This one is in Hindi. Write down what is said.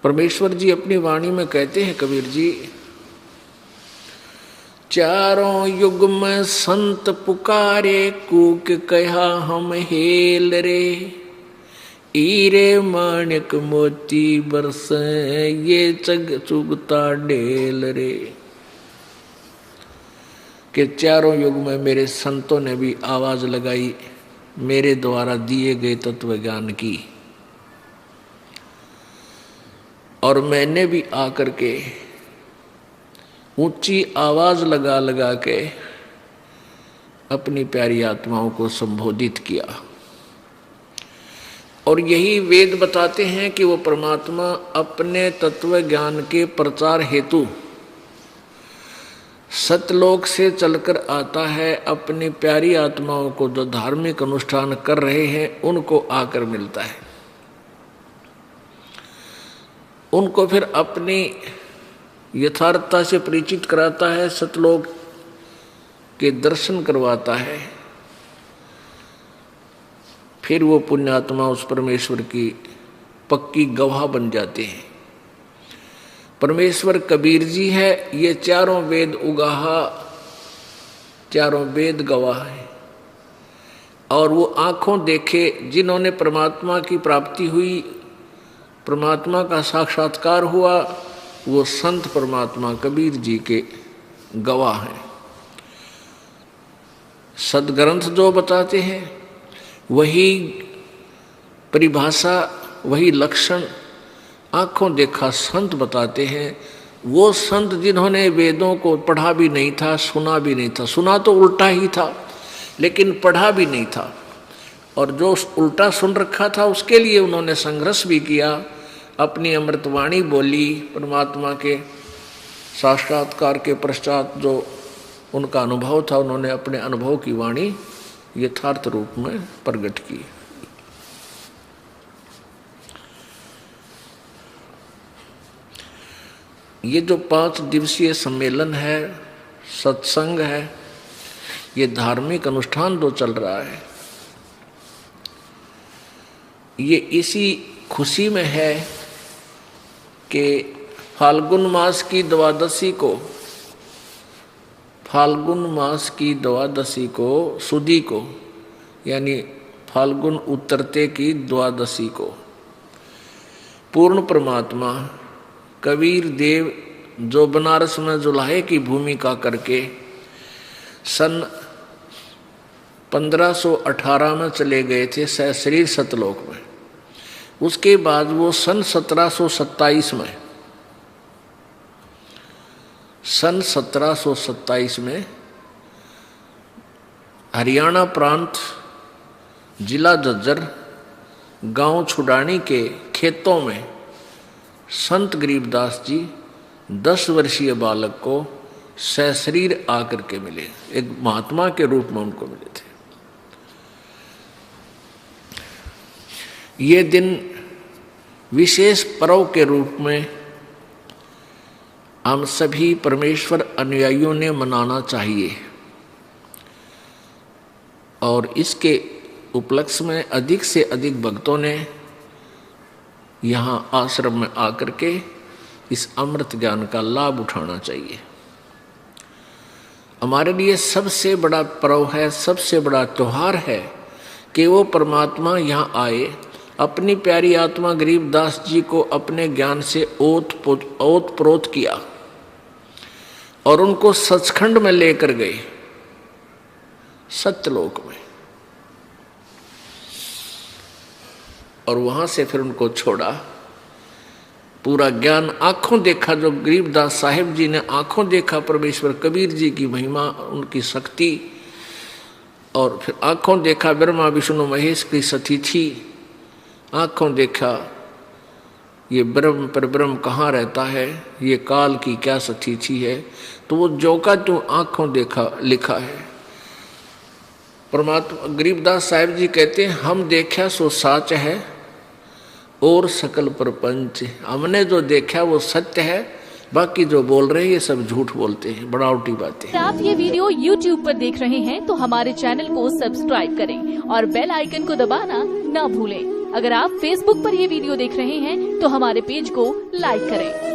परमेश्वर जी अपनी वाणी में कहते हैं, कबीर जी, चारों युग में संत पुकारे, कूक कहा हम हेल रे, हीरे माणिक मोती बरसे, ये चग चुगता ढेल रे। कि चारों युग में मेरे संतों ने भी आवाज लगाई मेरे द्वारा दिए गए तत्व ज्ञान की, और मैंने भी आकर के ऊंची आवाज लगा लगा के अपनी प्यारी आत्माओं को संबोधित किया। और यही वेद बताते हैं कि वो परमात्मा अपने तत्व ज्ञान के प्रचार हेतु सतलोक से चलकर आता है, अपनी प्यारी आत्माओं को जो धार्मिक अनुष्ठान कर रहे हैं उनको आकर मिलता है, उनको फिर अपनी यथार्थता से परिचित कराता है, सतलोक के दर्शन करवाता है। फिर वो पुण्यात्मा उस परमेश्वर की पक्की गवाह बन जाते हैं। परमेश्वर कबीर जी है, ये चारों वेद उगाहा, चारों वेद गवाह है। और वो आंखों देखे जिन्होंने परमात्मा की प्राप्ति हुई, परमात्मा का साक्षात्कार हुआ, वो संत परमात्मा कबीर जी के गवाह हैं। सदग्रंथ जो बताते हैं वही परिभाषा, वही लक्षण आंखों देखा संत बताते हैं। वो संत जिन्होंने वेदों को पढ़ा भी नहीं था, सुना भी नहीं था, सुना तो उल्टा ही था लेकिन पढ़ा भी नहीं था, और जो उल्टा सुन रखा था उसके लिए उन्होंने संघर्ष भी किया, अपनी अमृतवाणी बोली। परमात्मा के साक्षात्कार के पश्चात जो उनका अनुभव था, उन्होंने अपने अनुभव की वाणी यथार्थ रूप में प्रकट की। ये जो 5 दिवसीय सम्मेलन है, सत्संग है, ये धार्मिक अनुष्ठान जो चल रहा है, ये इसी खुशी में है कि फाल्गुन मास की द्वादशी को, फाल्गुन मास की द्वादशी को, सुदी को, यानी फाल्गुन उतरते की द्वादशी को, पूर्ण परमात्मा कबीर देव जो बनारस में जुलाहे की भूमिका करके सन 1518 में चले गए थे सहशरीर सतलोक में, उसके बाद वो सन 1727 में हरियाणा प्रांत, जिला झज्जर, गांव छुडानी के खेतों में संत गरीबदास जी 10 वर्षीय बालक को सहशरीर आकर के मिले, एक महात्मा के रूप में उनको मिले थे। ये दिन विशेष पर्व के रूप में हम सभी परमेश्वर अनुयायियों ने मनाना चाहिए, और इसके उपलक्ष्य में अधिक से अधिक भक्तों ने यहाँ आश्रम में आकर के इस अमृत ज्ञान का लाभ उठाना चाहिए। हमारे लिए सबसे बड़ा पर्व है, सबसे बड़ा त्योहार है कि वो परमात्मा यहाँ आए, अपनी प्यारी आत्मा गरीबदास जी को अपने ज्ञान से ओत-प्रोत किया और उनको सचखंड में लेकर गए, सत्यलोक में, और वहां से फिर उनको छोड़ा। पूरा ज्ञान आंखों देखा, जो गरीबदास साहिब जी ने आंखों देखा परमेश्वर कबीर जी की महिमा, उनकी शक्ति, और फिर आंखों देखा ब्रह्मा विष्णु महेश की सतिथि, आंखों देखा ये ब्रह्म पर ब्रह्म कहाँ रहता है, ये काल की क्या सतिथि है, तो वो जो का जो आंखों देखा लिखा है। परमात्मा गरीबदास साहिब जी कहते हैं, हम देखा सो साच है और सकल प्रपंच, हमने जो देखा वो सत्य है, बाकी जो बोल रहे हैं ये सब झूठ बोलते हैं, बनावटी बातें। आप ये वीडियो YouTube पर देख रहे हैं तो हमारे चैनल को सब्सक्राइब करें और बेल आइकन को दबाना ना भूलें। अगर आप Facebook पर ये वीडियो देख रहे हैं तो हमारे पेज को लाइक करें